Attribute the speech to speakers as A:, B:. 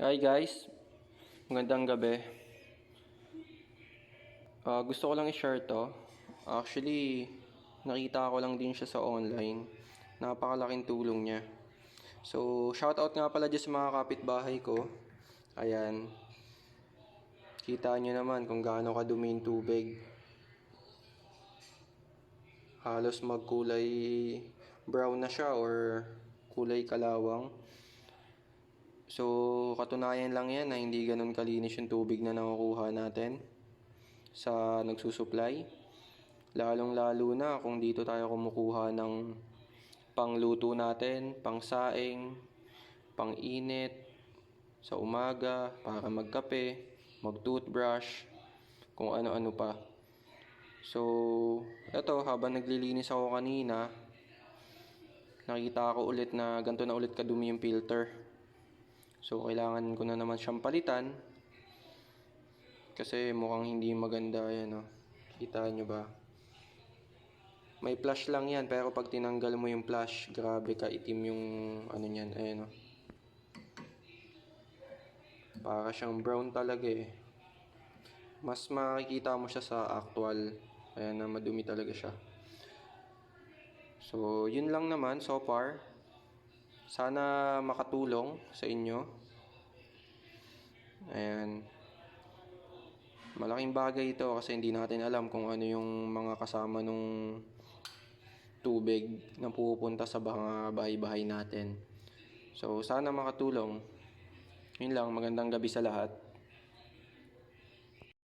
A: Hi guys, magandang gabi. Gusto ko lang i-share to. Actually, nakita ko lang din siya sa online. Napakalaking tulong niya. So, shoutout nga pala dyan sa mga kapitbahay ko. Ayan, kita nyo naman kung gaano kadumi yung tubig. Halos magkulay brown na siya or kulay kalawang. So, katunayan lang yan na hindi ganun kalinis yung tubig na nakukuha natin sa nagsusupply. Lalong-lalo na kung dito tayo kumukuha ng pangluto natin, pangsaing, panginit, sa umaga, para magkape, mag-toothbrush, kung ano-ano pa. So, eto, habang naglilinis ako kanina, nakita ko ulit na ganito na ulit kadumi yung filter. So, kailangan ko na naman siyang palitan. Kasi mukhang hindi maganda yan, oh. Kita nyo ba? May flash lang yan, pero pag tinanggal mo yung flash, grabe ka itim yung ano niyan, ayan, oh. Para siyang brown talaga eh. Mas makikita mo siya sa actual, ayan na madumi talaga siya. So, yun lang naman so far. Sana makatulong sa inyo. Ayan. Malaking bagay ito kasi hindi natin alam kung ano yung mga kasama nung tubig na pupunta sa mga bahay-bahay natin. So, sana makatulong. Yun lang, magandang gabi sa lahat.